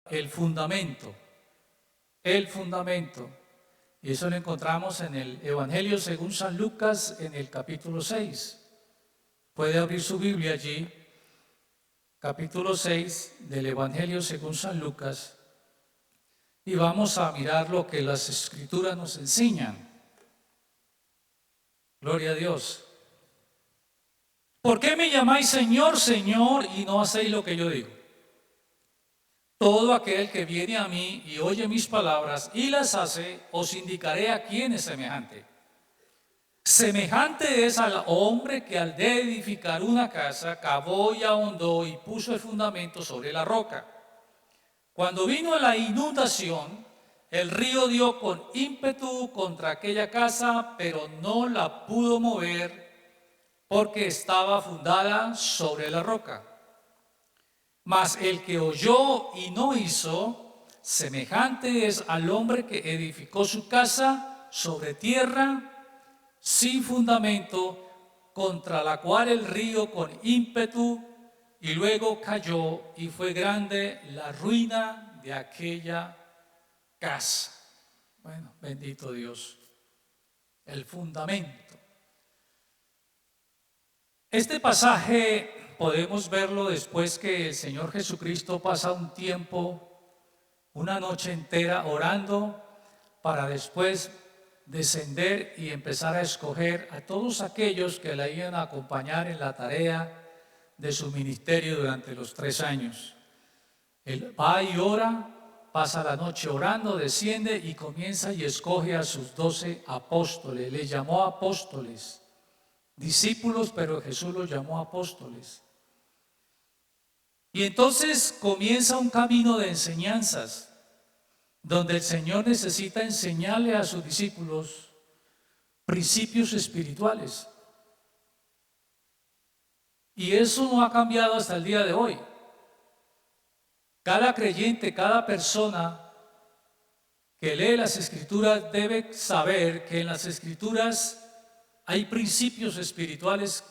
el fundamento, el fundamento. Y eso lo encontramos en el Evangelio según San Lucas en el capítulo 6. Puede abrir su Biblia allí, capítulo 6 del Evangelio según San Lucas, y vamos a mirar lo que las Escrituras nos enseñan. Gloria a Dios. ¿Por qué me llamáis Señor, Señor, y no hacéis lo que yo digo? Todo aquel que viene a mí y oye mis palabras y las hace, os indicaré a quién es semejante. Semejante es al hombre que al de edificar una casa, cavó y ahondó y puso el fundamento sobre la roca. Cuando vino la inundación, el río dio con ímpetu contra aquella casa, pero no la pudo mover porque estaba fundada sobre la roca. Mas el que oyó y no hizo, semejante es al hombre que edificó su casa sobre tierra sin fundamento, contra la cual el río con ímpetu y luego cayó, y fue grande la ruina de aquella casa. Bueno, bendito Dios, el fundamento. Este pasaje podemos verlo después que el Señor Jesucristo pasa un tiempo, una noche entera orando, para después descender y empezar a escoger a todos aquellos que le iban a acompañar en la tarea de su ministerio durante los 3 años. Él va y ora, pasa la noche orando, desciende y comienza y escoge a sus 12 apóstoles. Les llamó apóstoles, discípulos, pero Jesús los llamó apóstoles. Y entonces comienza un camino de enseñanzas, donde el Señor necesita enseñarle a sus discípulos principios espirituales. Y eso no ha cambiado hasta el día de hoy. Cada creyente, cada persona que lee las Escrituras debe saber que en las Escrituras hay principios espirituales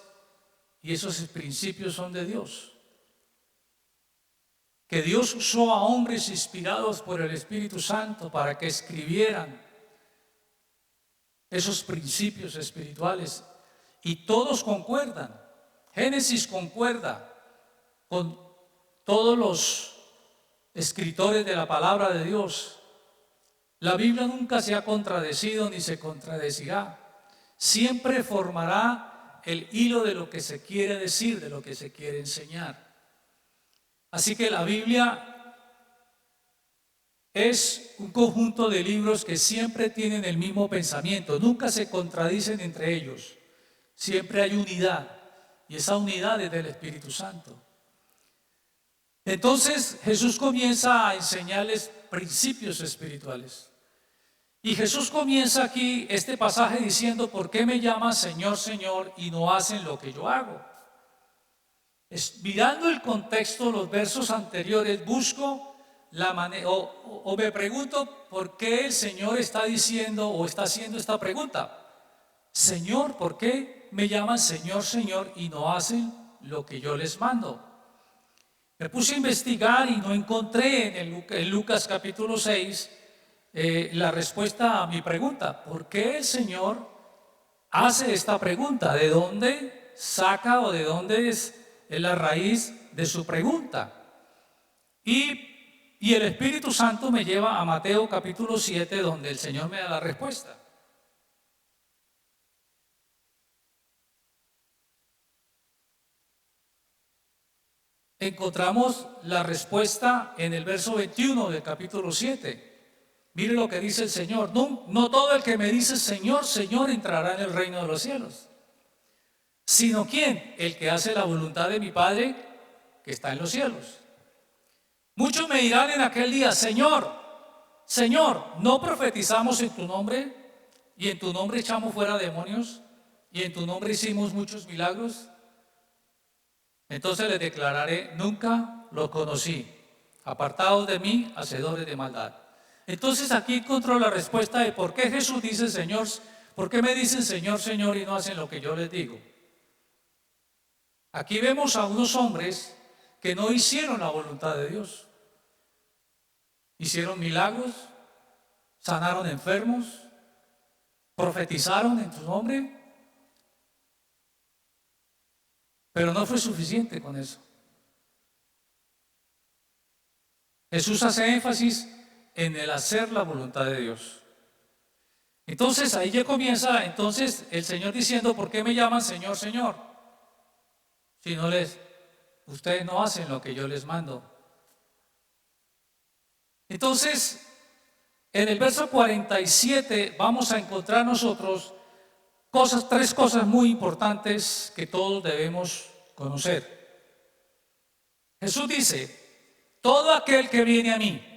y esos principios son de Dios. Que Dios usó a hombres inspirados por el Espíritu Santo para que escribieran esos principios espirituales, y todos concuerdan. Génesis concuerda con todos los escritores de la palabra de Dios. La Biblia nunca se ha contradecido ni se contradecirá. Siempre formará el hilo de lo que se quiere decir, de lo que se quiere enseñar. Así que la Biblia es un conjunto de libros que siempre tienen el mismo pensamiento, nunca se contradicen entre ellos, siempre hay unidad, y esa unidad es del Espíritu Santo. Entonces Jesús comienza a enseñarles principios espirituales. Y Jesús comienza aquí este pasaje diciendo: ¿por qué me llaman Señor, Señor, y no hacen lo que yo hago? Mirando el contexto, los versos anteriores, busco la manera, o me pregunto por qué el Señor está diciendo o está haciendo esta pregunta. Señor, ¿por qué me llaman Señor, Señor, y no hacen lo que yo les mando? Me puse a investigar y no encontré en Lucas capítulo 6 la respuesta a mi pregunta. ¿Por qué el Señor hace esta pregunta? ¿De dónde saca o de dónde es la raíz de su pregunta? Y el Espíritu Santo me lleva a Mateo capítulo 7, donde el Señor me da la respuesta. Encontramos la respuesta en el verso 21 del capítulo 7. Mire lo que dice el Señor: no todo el que me dice Señor, Señor entrará en el reino de los cielos, sino ¿quién? El que hace la voluntad de mi Padre que está en los cielos. Muchos me dirán en aquel día: Señor, Señor, ¿no profetizamos en tu nombre? Y en tu nombre echamos fuera demonios, y en tu nombre hicimos muchos milagros. Entonces les declararé: nunca los conocí, apartados de mí, hacedores de maldad. Entonces aquí encontró la respuesta de por qué Jesús dice: Señor, ¿por qué me dicen Señor, Señor, y no hacen lo que yo les digo? Aquí vemos a unos hombres que no hicieron la voluntad de Dios. hicieron milagros, sanaron enfermos, profetizaron en tu nombre, pero no fue suficiente con eso. Jesús hace énfasis en el hacer la voluntad de Dios. Entonces ahí ya comienza entonces el Señor diciendo: ¿por qué me llaman Señor, Señor? Si ustedes no hacen lo que yo les mando. Entonces, en el verso 47 vamos a encontrar nosotros tres cosas muy importantes que todos debemos conocer. Jesús dice: todo aquel que viene a mí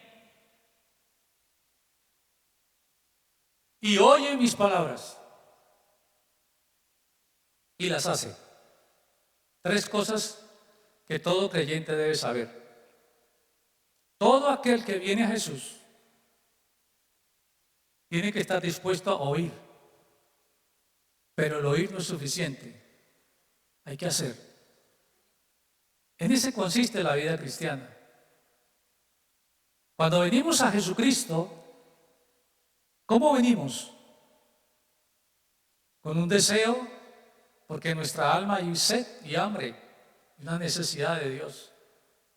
y oye mis palabras y las hace. Tres cosas que todo creyente debe saber. Todo aquel que viene a Jesús tiene que estar dispuesto a oír. Pero el oír no es suficiente. Hay que hacer. En ese consiste la vida cristiana. Cuando venimos a Jesucristo, ¿cómo venimos? Con un deseo, porque en nuestra alma hay sed y hambre, y una necesidad de Dios.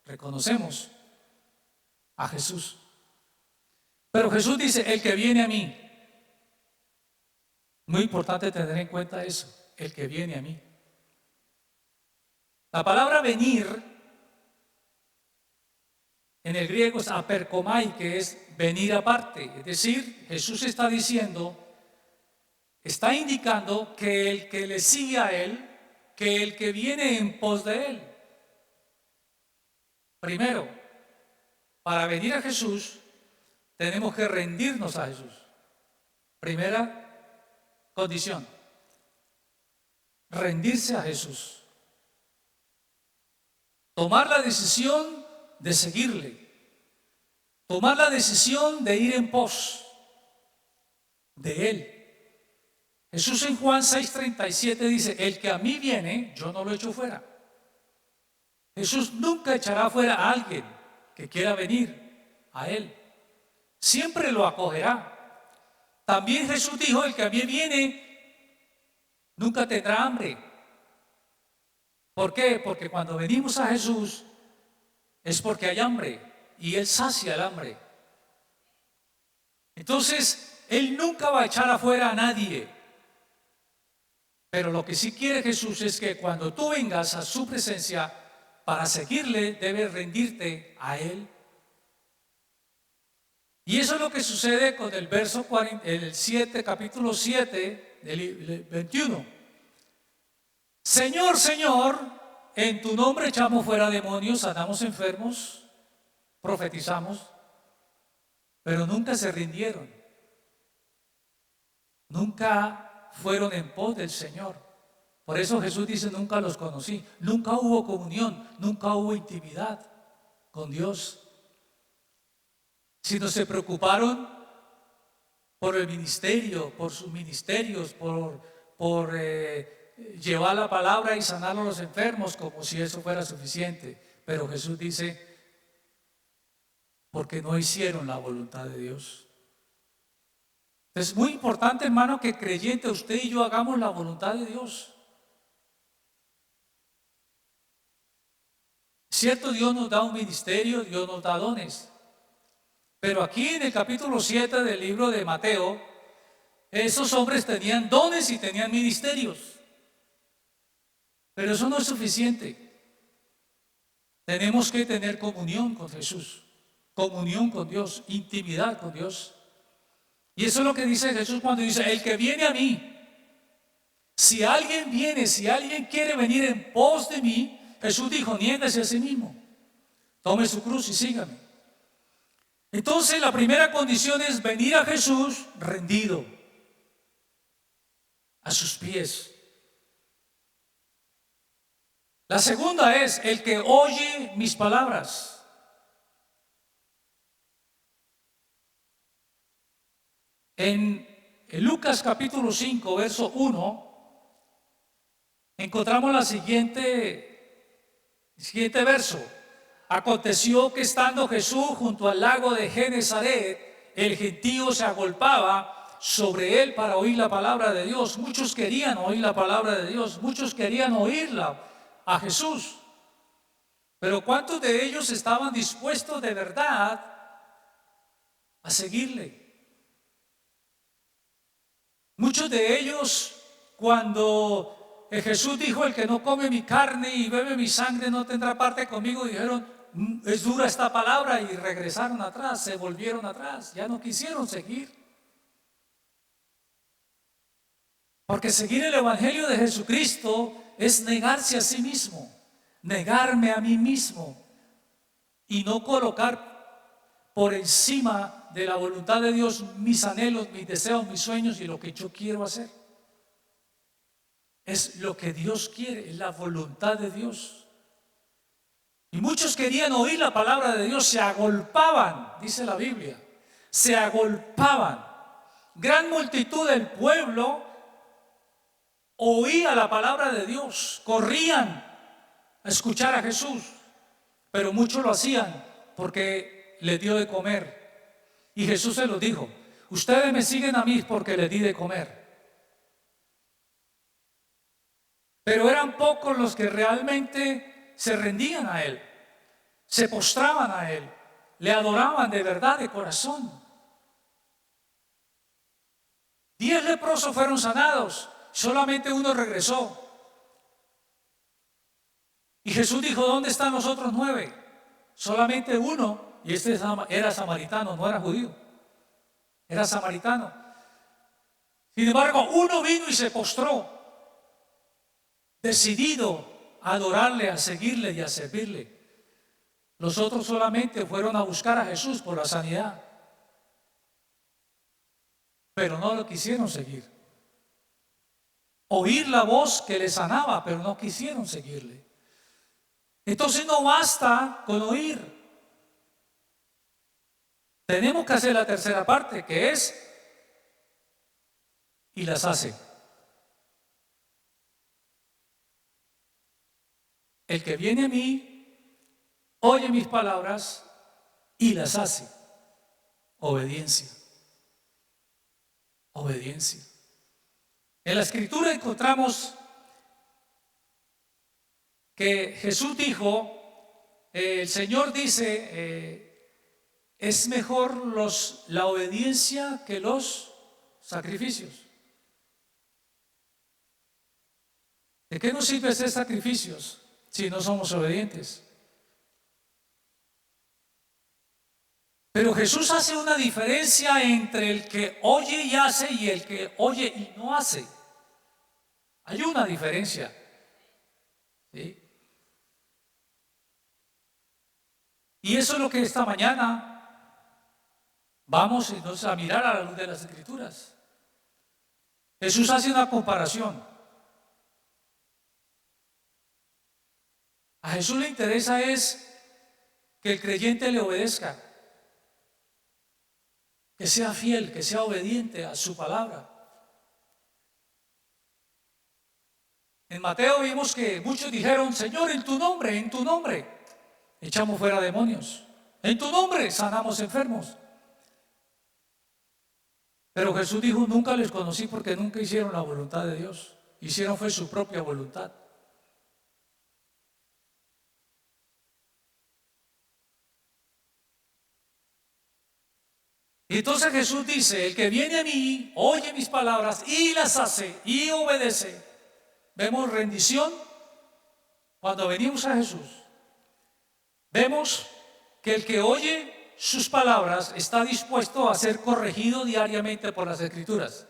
Reconocemos a Jesús. Pero Jesús dice: el que viene a mí. Muy importante tener en cuenta eso, el que viene a mí. La palabra venir en el griego es aperkomai, que es venir aparte. Es decir, Jesús está diciendo, está indicando que el que le sigue a Él, que el que viene en pos de Él. Primero, para venir a Jesús, tenemos que rendirnos a Jesús. Primera condición, rendirse a Jesús. Tomar la decisión de seguirle. Tomar la decisión de ir en pos de Él. Jesús en Juan 6:37 dice: el que a mí viene, yo no lo echo fuera. Jesús nunca echará fuera a alguien que quiera venir a Él. Siempre lo acogerá. También Jesús dijo: el que a mí viene nunca tendrá hambre. ¿Por qué? Porque cuando venimos a Jesús es porque hay hambre y Él sacia el hambre. Entonces, Él nunca va a echar afuera a nadie. Pero lo que sí quiere Jesús es que cuando tú vengas a su presencia para seguirle, debes rendirte a Él. Y eso es lo que sucede con el verso 7, capítulo 7 del 21. Señor, Señor, en tu nombre echamos fuera demonios, sanamos enfermos, profetizamos, pero nunca se rindieron. Nunca fueron en pos del Señor. Por eso Jesús dice: nunca los conocí. Nunca hubo comunión, nunca hubo intimidad con Dios. Sino se preocuparon por el ministerio, por sus ministerios, por llevar la palabra y sanar a los enfermos, como si eso fuera suficiente. Pero Jesús dice: porque no hicieron la voluntad de Dios. Es muy importante, hermano, que creyente, usted y yo hagamos la voluntad de Dios. Cierto, Dios nos da un ministerio, Dios nos da dones. Pero aquí en el capítulo 7 del libro de Mateo, esos hombres tenían dones y tenían ministerios. Pero eso no es suficiente. Tenemos que tener comunión con Jesús, comunión con Dios, intimidad con Dios. Y eso es lo que dice Jesús cuando dice: el que viene a mí. Si alguien viene, si alguien quiere venir en pos de mí, Jesús dijo: niéguese a sí mismo, tome su cruz y sígame. Entonces la primera condición es venir a Jesús rendido a sus pies. La segunda es el que oye mis palabras. En Lucas capítulo 5, verso 1, encontramos el siguiente verso. Aconteció que estando Jesús junto al lago de Genesaret, el gentío se agolpaba sobre él para oír la palabra de Dios. Muchos querían oír la palabra de Dios, muchos querían oírla a Jesús. Pero ¿cuántos de ellos estaban dispuestos de verdad a seguirle? Muchos de ellos, cuando Jesús dijo: el que no come mi carne y bebe mi sangre no tendrá parte conmigo, dijeron: es dura esta palabra, y regresaron atrás, se volvieron atrás, ya no quisieron seguir. Porque seguir el Evangelio de Jesucristo es negarse a sí mismo, negarme a mí mismo y no colocar por encima de la voluntad de Dios mis anhelos, mis deseos, mis sueños y lo que yo quiero hacer. Es lo que Dios quiere, es la voluntad de Dios. Y muchos querían oír la palabra de Dios, se agolpaban, dice la Biblia, se agolpaban. Gran multitud del pueblo oía la palabra de Dios, corrían a escuchar a Jesús, pero muchos lo hacían porque les dio de comer. Y Jesús se los dijo: ustedes me siguen a mí porque les di de comer. Pero eran pocos los que realmente se rendían a Él, se postraban a Él, le adoraban de verdad, de corazón. 10 leprosos fueron sanados, solamente uno regresó. Y Jesús dijo: ¿dónde están los otros 9? Solamente uno, y este era samaritano, no era judío, era samaritano. Sin embargo, uno vino y se postró, decidido a adorarle, a seguirle y a servirle. Los otros solamente fueron a buscar a Jesús por la sanidad, pero no lo quisieron seguir. Oír la voz que le sanaba, pero no quisieron seguirle. Entonces no basta con oír. Tenemos que hacer la tercera parte, que es: y las hace. El que viene a mí, oye mis palabras y las hace. Obediencia. Obediencia. En la Escritura encontramos que Jesús dijo, el Señor dice, es mejor la obediencia que los sacrificios. ¿De qué nos sirve hacer sacrificios si no somos obedientes? Pero Jesús hace una diferencia entre el que oye y hace y el que oye y no hace. Hay una diferencia. ¿Sí? Y eso es lo que esta mañana vamos entonces a mirar a la luz de las Escrituras. Jesús hace una comparación. A Jesús le interesa es que el creyente le obedezca, que sea fiel, que sea obediente a su palabra. En Mateo vimos que muchos dijeron: Señor, en tu nombre echamos fuera demonios, en tu nombre sanamos enfermos. Pero Jesús dijo: nunca les conocí, porque nunca hicieron la voluntad de Dios, hicieron fue su propia voluntad. Y entonces Jesús dice: el que viene a mí, oye mis palabras y las hace y obedece. Vemos rendición cuando venimos a Jesús. Vemos que el que oye sus palabras está dispuesto a ser corregido diariamente por las Escrituras.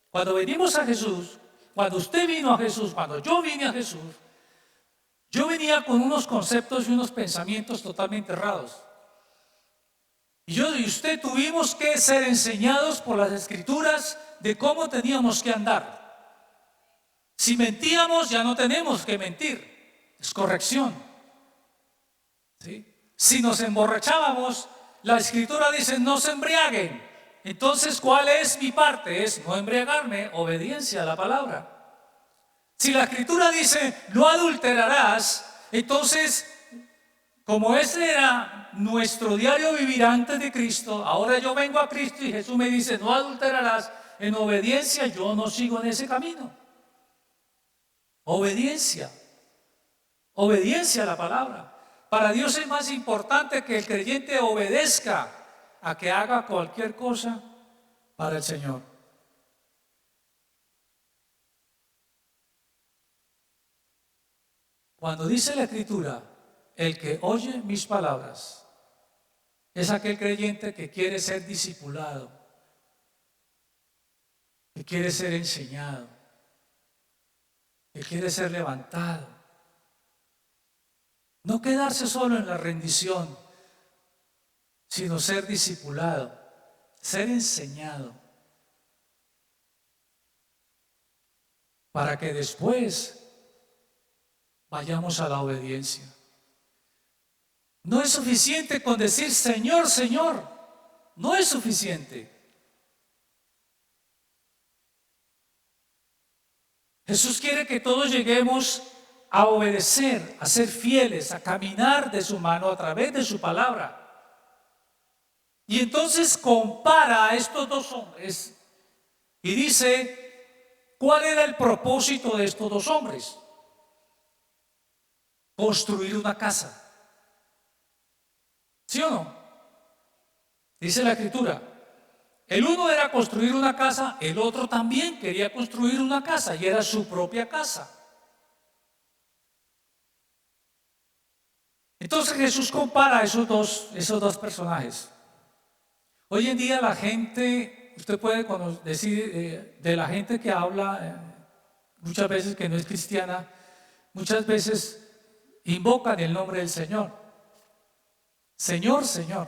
Cuando venimos a Jesús, cuando usted vino a Jesús, cuando yo vine a Jesús, yo venía con unos conceptos y unos pensamientos totalmente errados. Y yo y usted tuvimos que ser enseñados por las Escrituras de cómo teníamos que andar. Si mentíamos, ya no tenemos que mentir, es corrección. ¿Sí? Si nos emborrachábamos, la Escritura dice: no se embriaguen. Entonces, ¿cuál es mi parte? Es no embriagarme, obediencia a la palabra. Si la Escritura dice: no adulterarás, entonces como ese era nuestro diario vivir antes de Cristo, ahora yo vengo a Cristo y Jesús me dice, no adulterarás. En obediencia yo no sigo en ese camino. Obediencia. Obediencia a la palabra. Para Dios es más importante que el creyente obedezca a que haga cualquier cosa para el Señor. Cuando dice la Escritura, el que oye mis palabras, es aquel creyente que quiere ser discipulado, que quiere ser enseñado, que quiere ser levantado. No quedarse solo en la rendición, sino ser discipulado, ser enseñado, para que después vayamos a la obediencia. No es suficiente con decir Señor, Señor. No es suficiente. Jesús quiere que todos lleguemos a obedecer, a ser fieles, a caminar de su mano a través de su palabra. Y entonces compara a estos dos hombres y dice, ¿cuál era el propósito de estos dos hombres? Construir una casa. ¿Sí o no? Dice la Escritura. El uno era construir una casa, el otro también quería construir una casa y era su propia casa. Entonces Jesús compara a esos dos personajes. Hoy en día la gente, usted puede decir de la gente que habla muchas veces que no es cristiana, muchas veces invocan el nombre del Señor. Señor, Señor.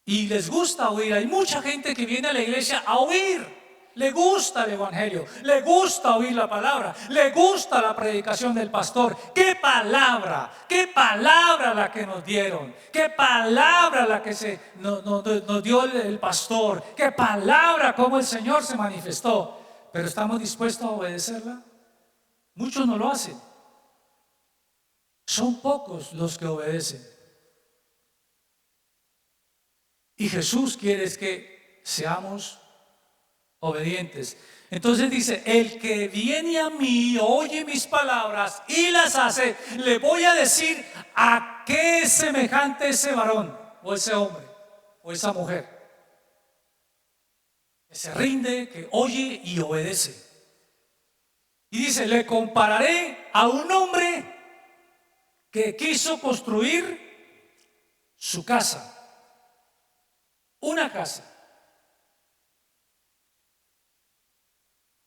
Y les gusta oír. Hay mucha gente que viene a la iglesia a oír. Le gusta el evangelio, le gusta oír la palabra, le gusta la predicación del pastor. ¡Qué palabra la que nos dieron! ¡Qué palabra la que nos dio el pastor! ¡Qué palabra cómo el Señor se manifestó! ¿Pero estamos dispuestos a obedecerla? Muchos no lo hacen. Son pocos los que obedecen. Y Jesús quiere que seamos obedientes. Entonces dice, el que viene a mí, oye mis palabras y las hace, le voy a decir a qué es semejante ese varón, o ese hombre, o esa mujer. Que se rinde, que oye y obedece. Y dice, le compararé a un hombre que quiso construir su casa. Una casa.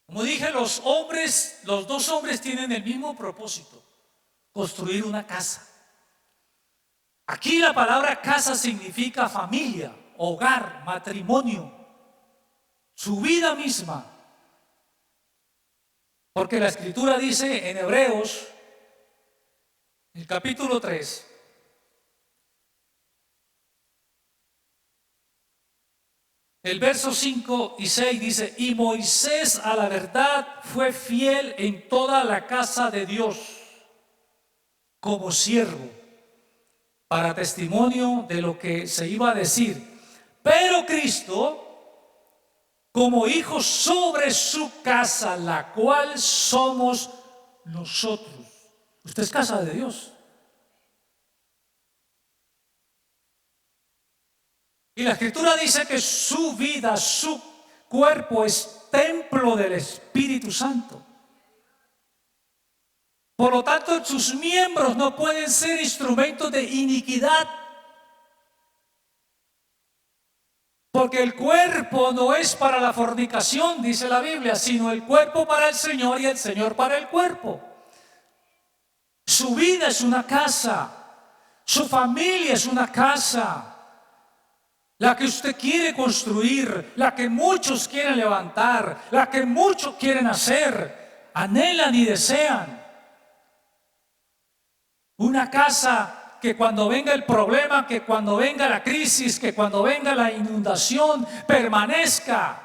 Como dije, los dos hombres tienen el mismo propósito, construir una casa. Aquí la palabra casa significa familia, hogar, matrimonio, su vida misma. Porque la Escritura dice en Hebreos, el capítulo 3, el verso 5 y 6 dice, y Moisés a la verdad fue fiel en toda la casa de Dios, como siervo, para testimonio de lo que se iba a decir. Pero Cristo, como hijo sobre su casa, la cual somos nosotros. Usted es casa de Dios. Y la Escritura dice que su vida, su cuerpo es templo del Espíritu Santo. Por lo tanto, sus miembros no pueden ser instrumentos de iniquidad. Porque el cuerpo no es para la fornicación, dice la Biblia, sino el cuerpo para el Señor y el Señor para el cuerpo. Su vida es una casa, su familia es una casa. La que usted quiere construir, la que muchos quieren levantar, la que muchos quieren hacer, anhelan y desean. Una casa que cuando venga el problema, que cuando venga la crisis, que cuando venga la inundación, permanezca.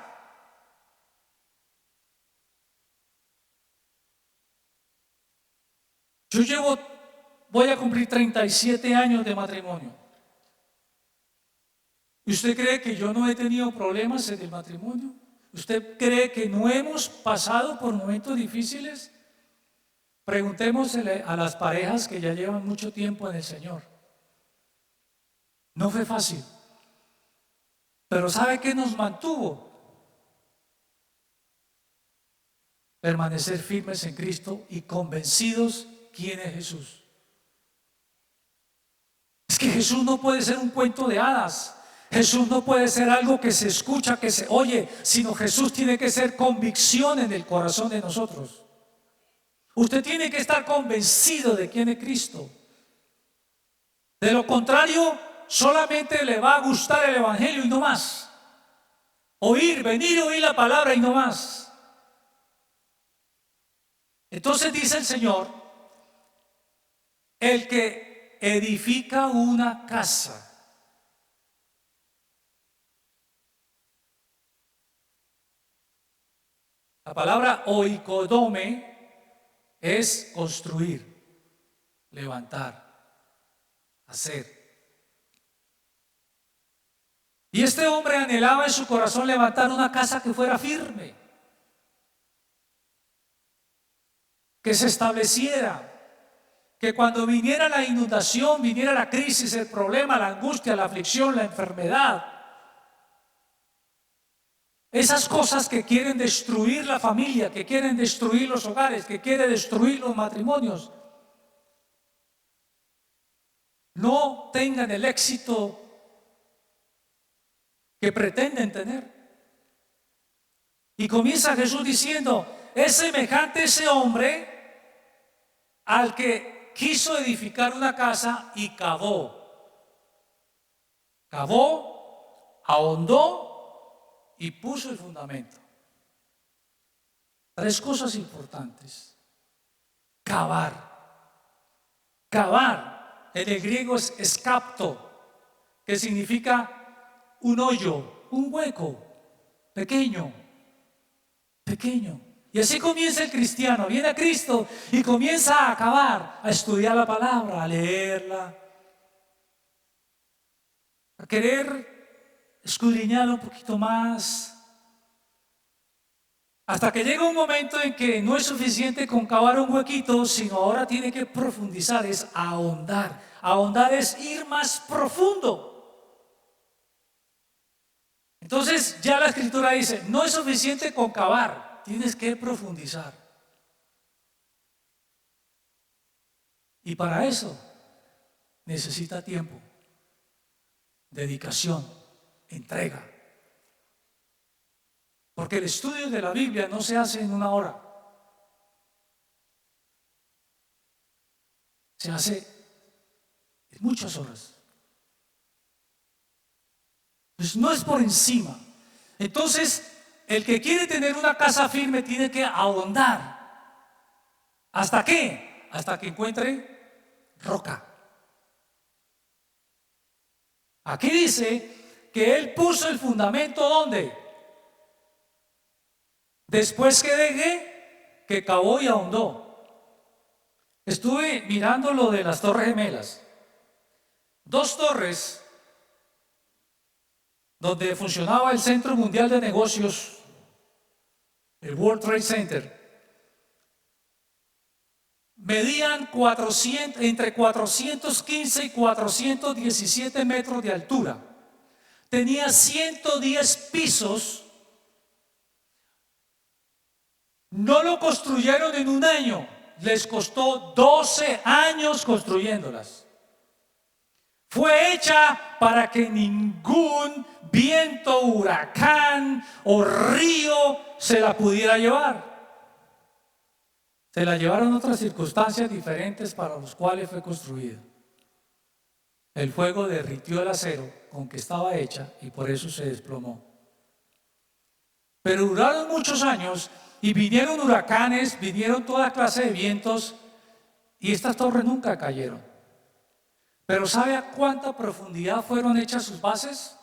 Voy a cumplir 37 años de matrimonio. ¿Y usted cree que yo no he tenido problemas en el matrimonio? ¿Usted cree que no hemos pasado por momentos difíciles? Preguntémosle a las parejas que ya llevan mucho tiempo en el Señor. No fue fácil. Pero ¿sabe qué nos mantuvo? Permanecer firmes en Cristo y convencidos quién es Jesús. Es que Jesús no puede ser un cuento de hadas. Jesús no puede ser algo que se escucha, que se oye, sino Jesús tiene que ser convicción en el corazón de nosotros. Usted tiene que estar convencido de quién es Cristo. De lo contrario, solamente le va a gustar el Evangelio y no más. Venir y oír la palabra y no más. Entonces dice el Señor, el que edifica una casa. La palabra oikodome es construir, levantar, hacer. Y este hombre anhelaba en su corazón levantar una casa que fuera firme, que se estableciera, que cuando viniera la inundación, viniera la crisis, el problema, la angustia, la aflicción, la enfermedad, esas cosas que quieren destruir la familia, que quieren destruir los hogares, que quieren destruir los matrimonios, no tengan el éxito que pretenden tener. Y comienza Jesús diciendo, es semejante ese hombre al que quiso edificar una casa y cavó, ahondó y puso el fundamento. 3 cosas importantes. Cavar. En el griego es escapto, que significa un hoyo, un hueco, pequeño. Y así comienza el cristiano. Viene a Cristo y comienza a cavar, a estudiar la palabra, a leerla, a querer escudriñarlo un poquito más, hasta que llega un momento en que no es suficiente con cavar un huequito, sino ahora tiene que profundizar, es ahondar. Ahondar es ir más profundo. Entonces ya la Escritura dice, no es suficiente con cavar, tienes que profundizar. Y para eso necesita tiempo, dedicación, entrega. Porque el estudio de la Biblia no se hace en una hora. Se hace en muchas horas. Pues no es por encima. Entonces, el que quiere tener una casa firme tiene que ahondar. ¿Hasta qué? Hasta que encuentre roca. Aquí dice que él puso el fundamento ¿dónde? Después que cavó y ahondó. Estuve mirando lo de las Torres Gemelas. 2 torres donde funcionaba el Centro Mundial de Negocios, el World Trade Center, medían entre 415 y 417 metros de altura. Tenía 110 pisos. No lo construyeron en un año, les costó 12 años construyéndolas. Fue hecha para que ningún viento, huracán o río se la pudiera llevar. Se la llevaron otras circunstancias diferentes para los cuales fue construida. El fuego derritió el acero con que estaba hecha y por eso se desplomó. Pero duraron muchos años y vinieron huracanes, vinieron toda clase de vientos y estas torres nunca cayeron. Pero ¿sabe a cuánta profundidad fueron hechas sus bases?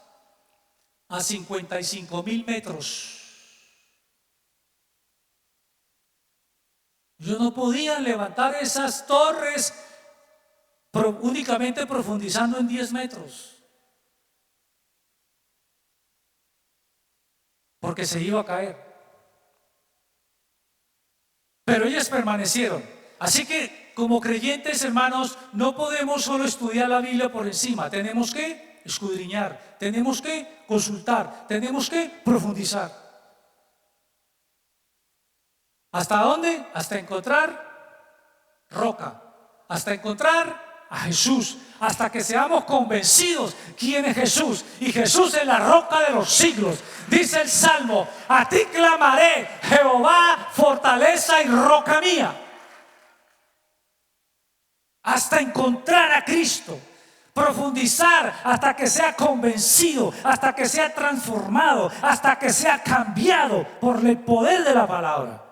A 55,000 metros. Ellos no podían levantar esas torres únicamente profundizando en 10 metros, porque se iba a caer. Pero ellas permanecieron. Así que, como creyentes, hermanos, no podemos solo estudiar la Biblia por encima. Tenemos que escudriñar, tenemos que consultar, tenemos que profundizar. ¿Hasta dónde? Hasta encontrar roca, hasta encontrar a Jesús, hasta que seamos convencidos quién es Jesús. Y Jesús es la roca de los siglos. Dice el Salmo: a ti clamaré, Jehová, fortaleza y roca mía. Hasta encontrar a Cristo, profundizar hasta que sea convencido, hasta que sea transformado, hasta que sea cambiado por el poder de la palabra.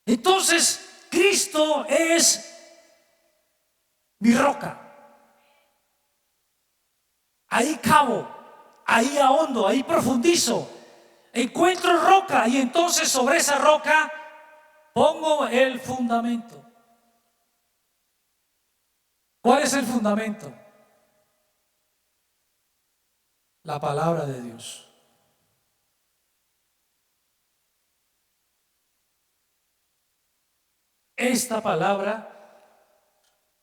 Entonces, Cristo es mi roca. Ahí cavo, ahí ahondo, ahí profundizo. Encuentro roca y entonces sobre esa roca pongo el fundamento. ¿Cuál es el fundamento? La palabra de Dios. Esta palabra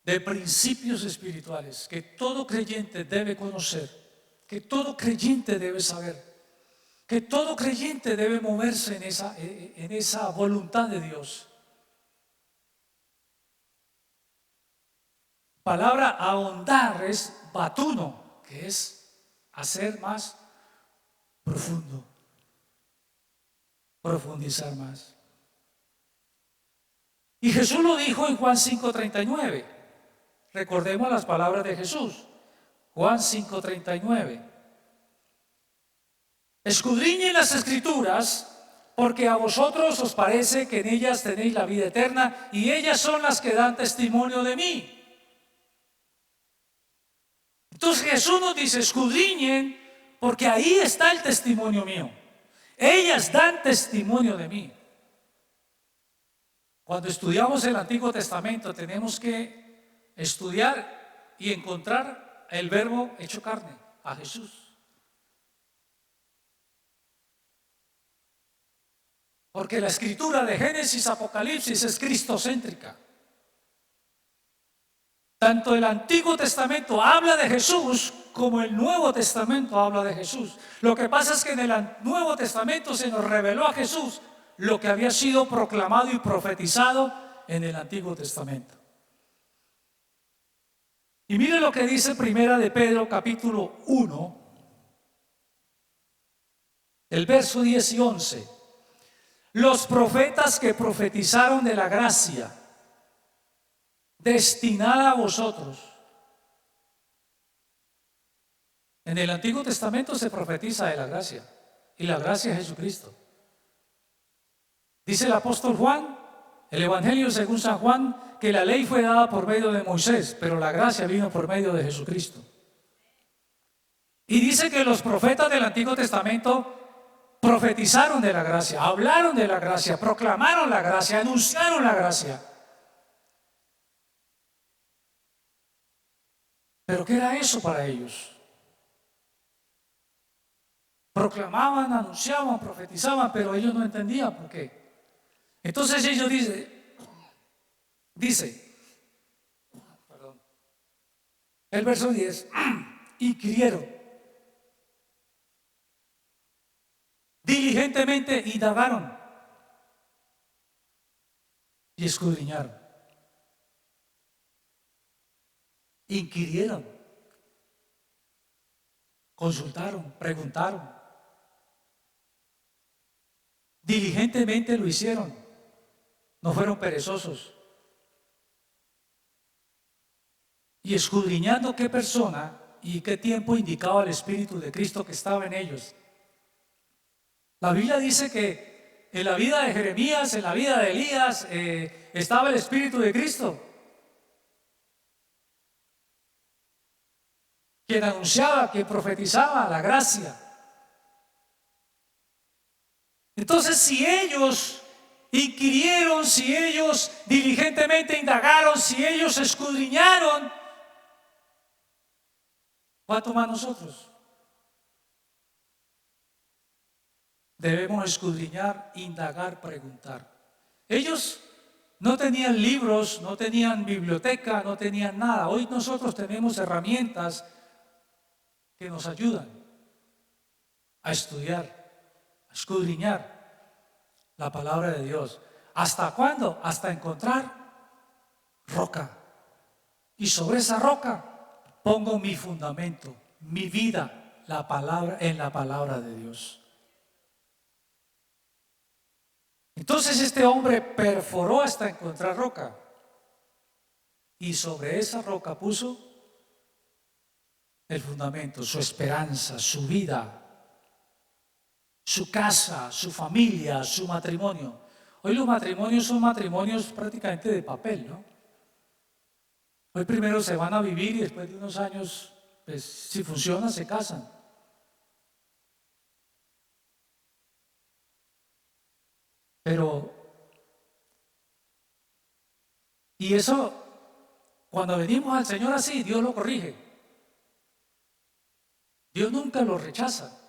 de principios espirituales que todo creyente debe conocer, que todo creyente debe saber, que todo creyente debe moverse en esa voluntad de Dios. Palabra ahondar es batuno, que es hacer más profundo, profundizar más. Y Jesús lo dijo en Juan 5:39. Recordemos las palabras de Jesús. Juan 5:39. Escudriñen las Escrituras, porque a vosotros os parece que en ellas tenéis la vida eterna, y ellas son las que dan testimonio de mí. Entonces Jesús nos dice: escudriñen, porque ahí está el testimonio mío. Ellas dan testimonio de mí. Cuando estudiamos el Antiguo Testamento tenemos que estudiar y encontrar el Verbo hecho carne, a Jesús. Porque la escritura de Génesis, Apocalipsis es cristocéntrica. Tanto el Antiguo Testamento habla de Jesús como el Nuevo Testamento habla de Jesús. Lo que pasa es que en el Nuevo Testamento se nos reveló a Jesús lo que había sido proclamado y profetizado en el Antiguo Testamento. Y mire lo que dice Primera de Pedro capítulo 1, el verso 10 y 11. Los profetas que profetizaron de la gracia destinada a vosotros. En el Antiguo Testamento se profetiza de la gracia, y la gracia es Jesucristo. Dice el apóstol Juan, el Evangelio según San Juan, que la ley fue dada por medio de Moisés, pero la gracia vino por medio de Jesucristo. Y dice que los profetas del Antiguo Testamento profetizaron de la gracia, hablaron de la gracia, proclamaron la gracia, anunciaron la gracia. ¿Pero qué era eso para ellos? Proclamaban, anunciaban, profetizaban, pero ellos no entendían por qué. Entonces ellos dice, el verso 10, inquirieron, diligentemente indagaron y escudriñaron. Inquirieron, consultaron, preguntaron, diligentemente lo hicieron, no fueron perezosos. Y escudriñando qué persona y qué tiempo indicaba el Espíritu de Cristo que estaba en ellos. La Biblia dice que en la vida de Jeremías, en la vida de Elías, estaba el Espíritu de Cristo, quien anunciaba, quien profetizaba la gracia. Entonces, si ellos inquirieron, si ellos diligentemente indagaron, si ellos escudriñaron, ¿cuánto más nosotros? Debemos escudriñar, indagar, preguntar. Ellos no tenían libros, no tenían biblioteca, no tenían nada. Hoy nosotros tenemos herramientas que nos ayudan a estudiar, a escudriñar la palabra de Dios. ¿Hasta cuándo? Hasta encontrar roca. Y sobre esa roca pongo mi fundamento, mi vida, la palabra, en la palabra de Dios. Entonces este hombre perforó hasta encontrar roca. Y sobre esa roca puso el fundamento, su esperanza, su vida, su casa, su familia, su matrimonio. Hoy los matrimonios son matrimonios prácticamente de papel, ¿no? Hoy primero se van a vivir y después de unos años, pues, si funciona, se casan. Pero, y eso, cuando venimos al Señor así, Dios lo corrige. Dios nunca lo rechaza.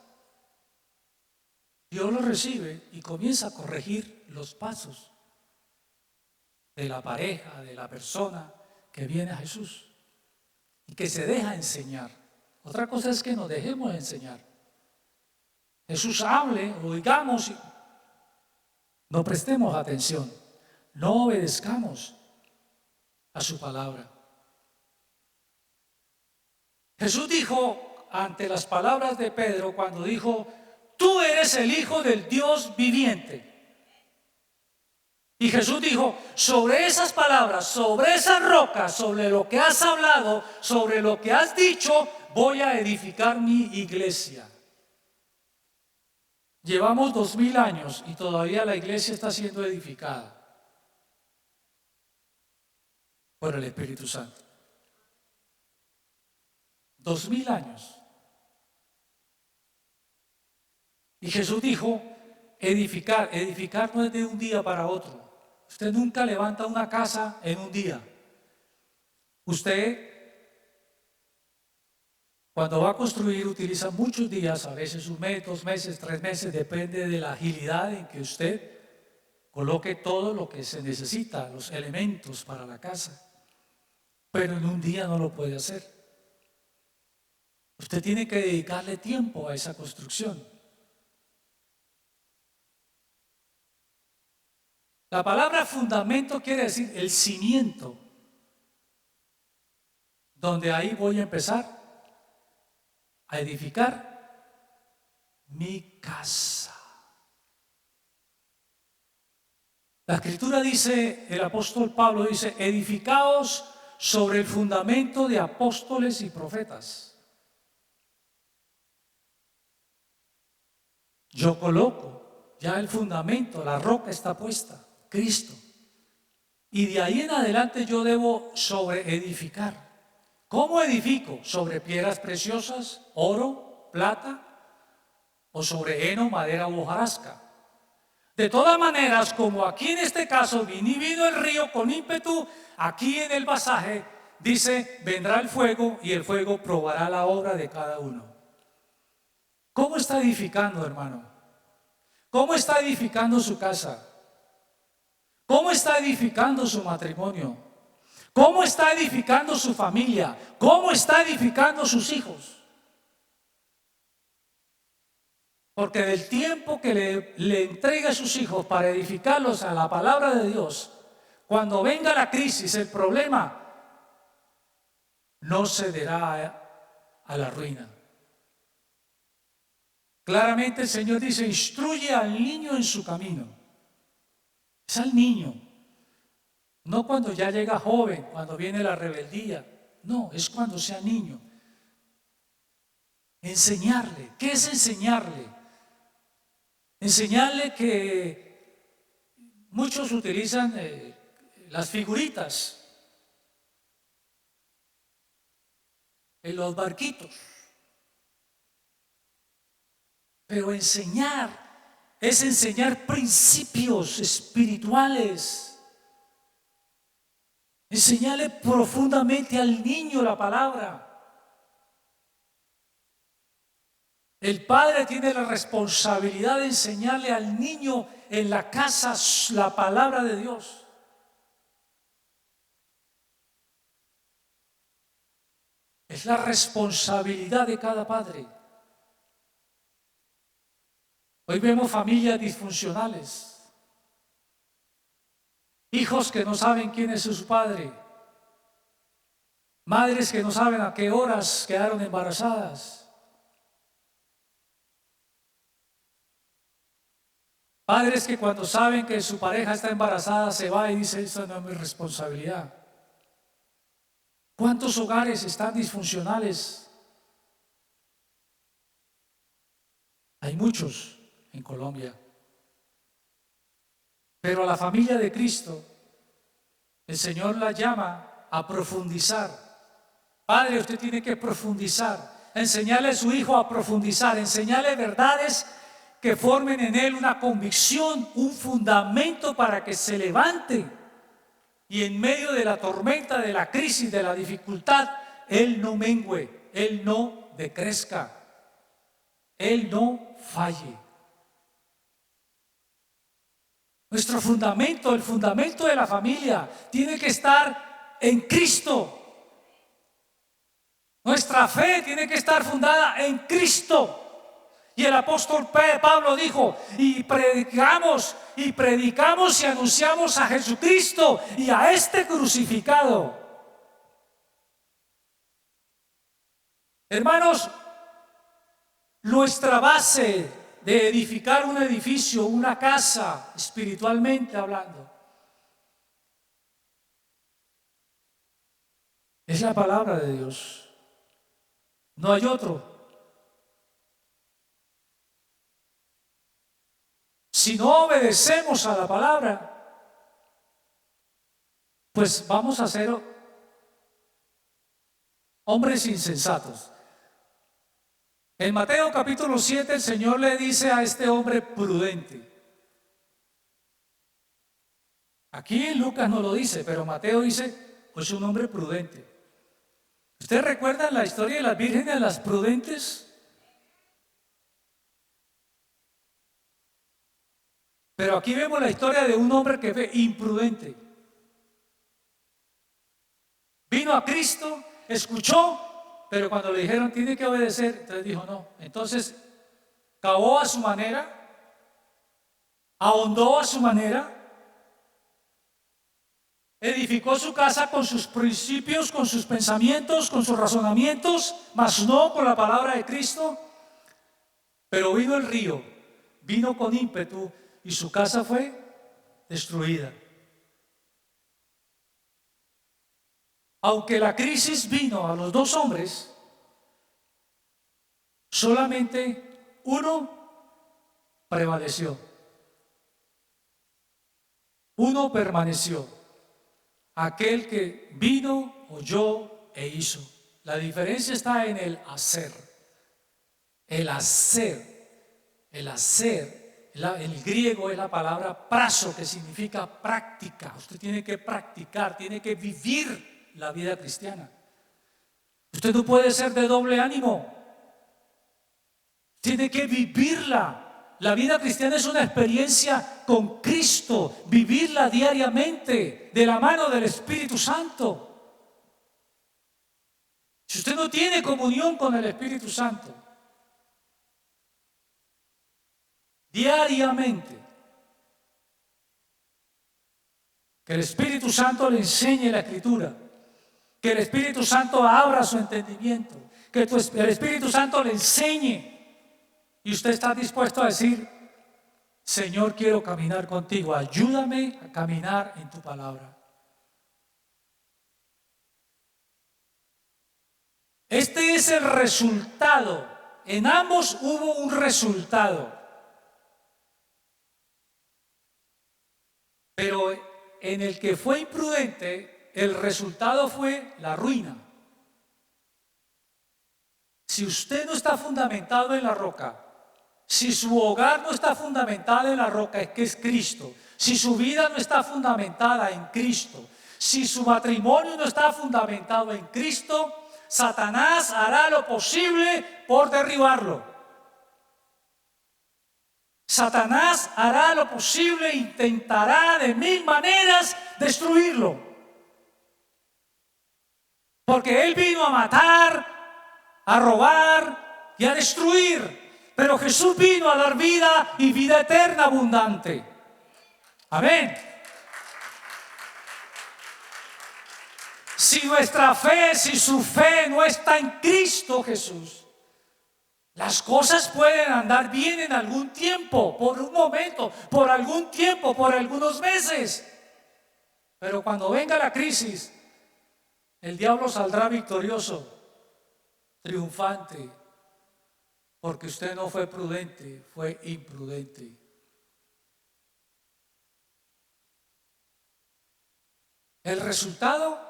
Dios lo recibe y comienza a corregir los pasos de la pareja, de la persona que viene a Jesús y que se deja enseñar. Otra cosa es que nos dejemos enseñar. Jesús hable, oigamos y no prestemos atención, no obedezcamos a su palabra. Jesús dijo ante las palabras de Pedro cuando dijo: tú eres el Hijo del Dios viviente. Y Jesús dijo: sobre esas palabras, sobre esa roca, sobre lo que has hablado, sobre lo que has dicho, voy a edificar mi iglesia. Llevamos 2000 años y todavía la iglesia está siendo edificada por el Espíritu Santo. 2000 años. Y Jesús dijo: edificar. Edificar no es de un día para otro. Usted nunca levanta una casa en un día. Usted, cuando va a construir, utiliza muchos días, a veces un mes, 2 meses, 3 meses, depende de la agilidad en que usted coloque todo lo que se necesita, los elementos para la casa. Pero en un día no lo puede hacer. Usted tiene que dedicarle tiempo a esa construcción. La palabra fundamento quiere decir el cimiento, donde ahí voy a empezar a edificar mi casa. La Escritura dice, el apóstol Pablo dice: edificaos sobre el fundamento de apóstoles y profetas. Yo coloco ya el fundamento, la roca está puesta, Cristo. Y de ahí en adelante yo debo sobreedificar. ¿Cómo edifico? ¿Sobre piedras preciosas, oro, plata? ¿O sobre heno, madera o hojarasca? De todas maneras, como aquí en este caso vino el río con ímpetu, aquí en el pasaje dice: vendrá el fuego y el fuego probará la obra de cada uno. ¿Cómo está edificando, hermano? ¿Cómo está edificando su casa? ¿Cómo está edificando su matrimonio? ¿Cómo está edificando su familia? ¿Cómo está edificando sus hijos? Porque del tiempo que le entregue a sus hijos para edificarlos a la palabra de Dios, cuando venga la crisis, el problema, no cederá a la ruina. Claramente el Señor dice: instruye al niño en su camino. Es al niño. No cuando ya llega joven, cuando viene la rebeldía. No, es cuando sea niño. Enseñarle. ¿Qué es enseñarle? Enseñarle que muchos utilizan las figuritas en los barquitos. Pero enseñar es enseñar principios espirituales. Enseñarle profundamente al niño la palabra. El padre tiene la responsabilidad de enseñarle al niño en la casa la palabra de Dios. Es la responsabilidad de cada padre. Hoy vemos familias disfuncionales. Hijos que no saben quién es su padre. Madres que no saben a qué horas quedaron embarazadas. Padres que cuando saben que su pareja está embarazada se va y dice, esto no es mi responsabilidad. ¿Cuántos hogares están disfuncionales? Hay muchos en Colombia. Pero a la familia de Cristo, el Señor la llama a profundizar. Padre, usted tiene que profundizar, enseñarle a su hijo a profundizar, enseñarle verdades que formen en él una convicción, un fundamento para que se levante y en medio de la tormenta, de la crisis, de la dificultad, él no mengüe, él no decrezca, él no falle. Nuestro fundamento, el fundamento de la familia, tiene que estar en Cristo. Nuestra fe tiene que estar fundada en Cristo. Y el apóstol Pablo dijo, y predicamos y anunciamos a Jesucristo y a este crucificado. Hermanos, nuestra base de edificar un edificio, una casa, espiritualmente hablando, es la palabra de Dios. No hay otro. Si no obedecemos a la palabra, pues vamos a ser hombres insensatos. En Mateo capítulo 7 el Señor le dice a este hombre prudente. Aquí en Lucas no lo dice, pero Mateo dice, pues un hombre prudente. ¿Ustedes recuerdan la historia de las vírgenes, las prudentes? Pero aquí vemos la historia de un hombre que fue imprudente. Vino a Cristo, escuchó, pero cuando le dijeron tiene que obedecer, entonces dijo no. Entonces cavó a su manera, ahondó a su manera, edificó su casa con sus principios, con sus pensamientos, con sus razonamientos, mas no con la palabra de Cristo. Pero vino el río, vino con ímpetu y su casa fue destruida. Aunque la crisis vino a los dos hombres, solamente uno prevaleció. Uno permaneció. Aquel que vino, oyó e hizo. La diferencia está en el hacer. El hacer. El hacer. El griego es la palabra prazo, que significa práctica. Usted tiene que practicar, tiene que vivir la vida cristiana. Usted no puede ser de doble ánimo. Tiene que vivirla. La vida cristiana es una experiencia con Cristo, vivirla diariamente de la mano del Espíritu Santo. Si usted no tiene comunión con el Espíritu Santo, diariamente, que el Espíritu Santo le enseñe la Escritura, que el Espíritu Santo abra su entendimiento, que el Espíritu Santo le enseñe, y usted está dispuesto a decir, Señor, quiero caminar contigo, ayúdame a caminar en tu palabra. Este es el resultado. En ambos hubo un resultado. Pero en el que fue imprudente, el resultado fue la ruina. Si usted no está fundamentado en la roca, si su hogar no está fundamental en la roca que es Cristo, si su vida no está fundamentada en Cristo, si su matrimonio no está fundamentado en Cristo, Satanás hará lo posible por derribarlo. Satanás hará lo posible e intentará de mil maneras destruirlo. Porque él vino a matar, a robar y a destruir. Pero Jesús vino a dar vida y vida eterna abundante. Amén. Si nuestra fe, si su fe no está en Cristo Jesús, las cosas pueden andar bien en algún tiempo, por un momento, por algún tiempo, por algunos meses. Pero cuando venga la crisis, el diablo saldrá victorioso, triunfante, porque usted no fue prudente, fue imprudente. El resultado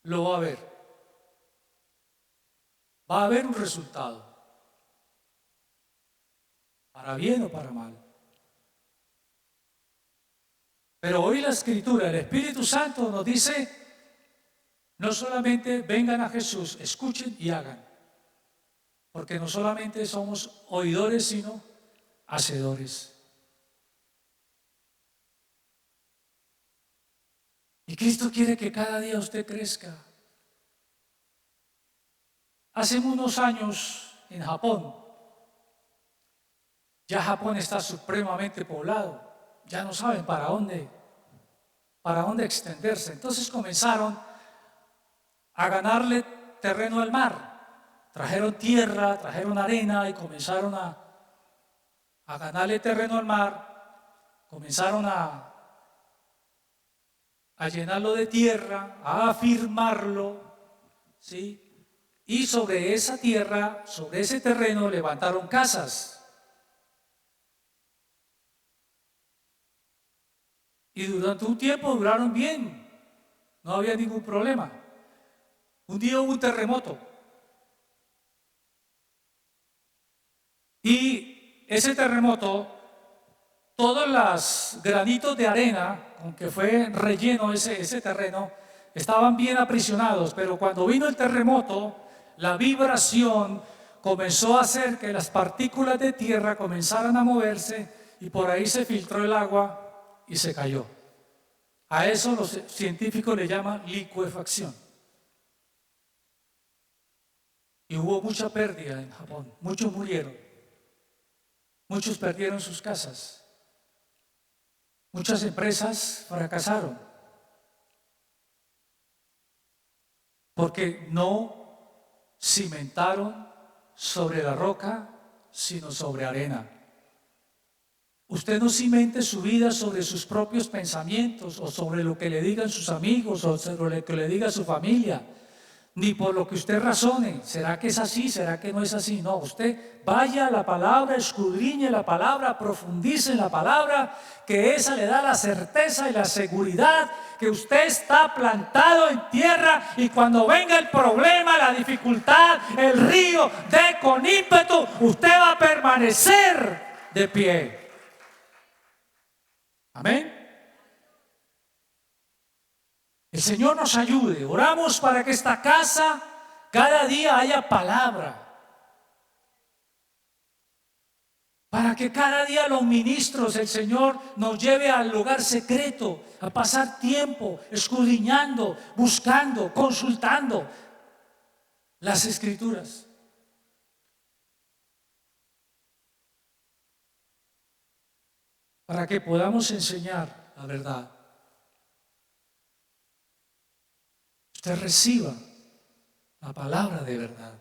lo va a ver. Va a haber un resultado, para bien o para mal. Pero hoy la Escritura, el Espíritu Santo nos dice, no solamente vengan a Jesús, escuchen y hagan. Porque no solamente somos oidores, sino hacedores. Y Cristo quiere que cada día usted crezca. Hace unos años en Japón, ya Japón está supremamente poblado, ya no saben para dónde extenderse. Entonces comenzaron a ganarle terreno al mar. Trajeron tierra, trajeron arena y comenzaron a ganarle terreno al mar. Comenzaron a llenarlo de tierra, a afirmarlo, ¿sí? Y sobre esa tierra, sobre ese terreno, levantaron casas. Y durante un tiempo duraron bien, no había ningún problema. Un día hubo un terremoto. Y ese terremoto, todos los granitos de arena con que fue relleno ese terreno, estaban bien aprisionados, pero cuando vino el terremoto, la vibración comenzó a hacer que las partículas de tierra comenzaran a moverse y por ahí se filtró el agua y se cayó. A eso los científicos le llaman licuefacción. Y hubo mucha pérdida en Japón, muchos murieron, muchos perdieron sus casas, muchas empresas fracasaron, porque no cimentaron sobre la roca, sino sobre arena. Usted no cimente su vida sobre sus propios pensamientos o sobre lo que le digan sus amigos o sobre lo que le diga su familia, ni por lo que usted razone. ¿Será que es así? ¿Será que no es así? No, usted vaya a la palabra, escudriñe la palabra, profundice en la palabra, que esa le da la certeza y la seguridad que usted está plantado en tierra y cuando venga el problema, la dificultad, el río de con ímpetu, usted va a permanecer de pie. Amén. El Señor nos ayude. Oramos para que esta casa cada día haya palabra. Para que cada día los ministros, el Señor nos lleve al lugar secreto, a pasar tiempo escudriñando, buscando, consultando las Escrituras. Para que podamos enseñar la verdad. Usted reciba la palabra de verdad.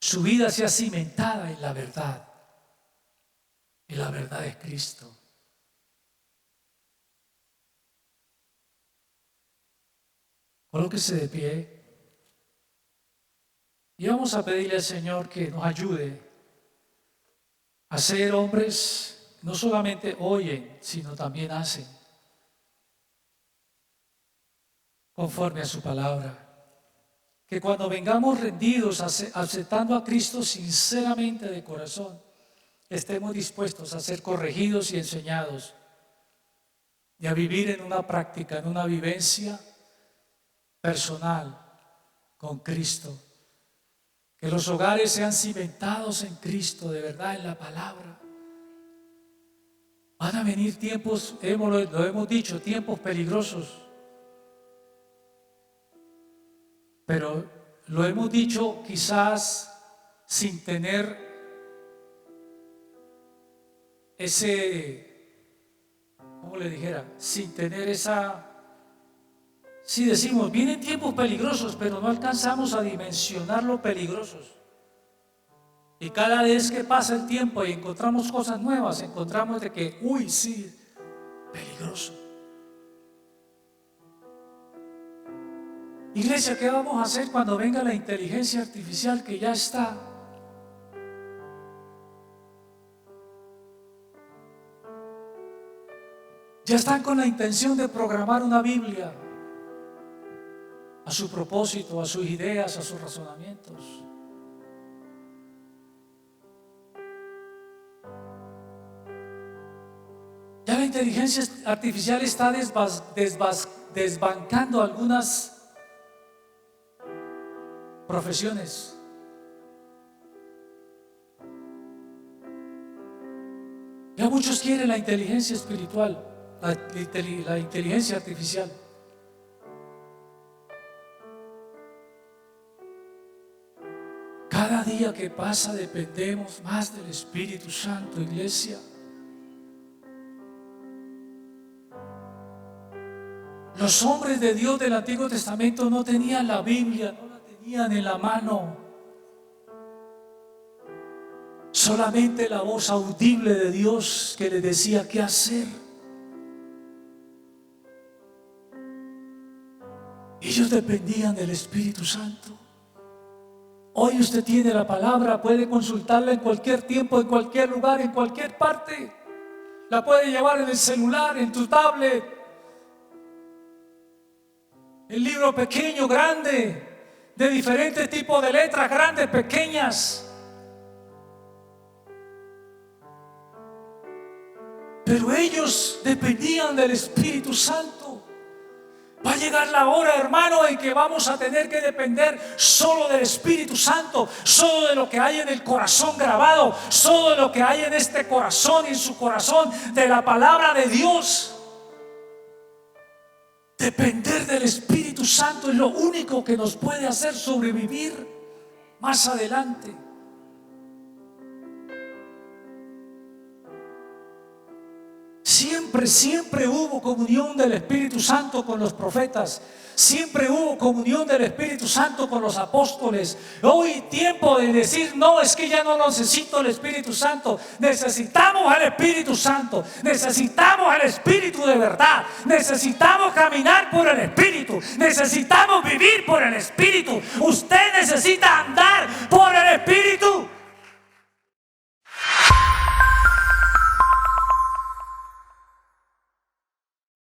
Su vida sea cimentada en la verdad. Y la verdad es Cristo. Colóquese de pie. Y vamos a pedirle al Señor que nos ayude a ser hombres que no solamente oyen, sino también hacen conforme a su palabra. que cuando vengamos rendidos, aceptando a Cristo sinceramente de corazón, estemos dispuestos a ser corregidos y enseñados y a vivir en una práctica, en una vivencia personal con Cristo. Que los hogares sean cimentados en Cristo, de verdad, en la palabra. Van a venir tiempos, lo hemos dicho, tiempos peligrosos. Pero lo hemos dicho quizás sin tener ¿cómo le dijera? Sin tener si decimos, vienen tiempos peligrosos, pero no alcanzamos a dimensionar lo peligrosos. Y cada vez que pasa el tiempo y encontramos cosas nuevas, encontramos de que, uy, sí, peligroso. Iglesia, ¿qué vamos a hacer cuando venga la inteligencia artificial que ya está? Ya están con la intención de programar una Biblia a su propósito, a sus ideas, a sus razonamientos. Ya la inteligencia artificial está desbancando algunas profesiones. Ya muchos quieren la inteligencia espiritual, la inteligencia artificial. Cada día que pasa dependemos más del Espíritu Santo, iglesia. Los hombres de Dios del Antiguo Testamento no tenían la Biblia, no la tenían en la mano. Solamente la voz audible de Dios que les decía qué hacer. Ellos dependían del Espíritu Santo. Hoy usted tiene la palabra, puede consultarla en cualquier tiempo, en cualquier lugar, en cualquier parte. La puede llevar en el celular, en tu tablet. El libro pequeño, grande, de diferentes tipos de letras, grandes, pequeñas. Pero ellos dependían del Espíritu Santo. Va a llegar la hora, hermano, en que vamos a tener que depender solo del Espíritu Santo, solo de lo que hay en el corazón grabado, solo de lo que hay en este corazón y en su corazón, de la palabra de Dios. Depender del Espíritu Santo es lo único que nos puede hacer sobrevivir más adelante. Siempre hubo comunión del Espíritu Santo con los profetas. Siempre hubo comunión del Espíritu Santo con los apóstoles. Hoy tiempo de decir, no, es que ya no necesito el Espíritu Santo. Necesitamos el Espíritu Santo. Necesitamos el Espíritu de verdad. Necesitamos caminar por el Espíritu. Necesitamos vivir por el Espíritu. Usted necesita andar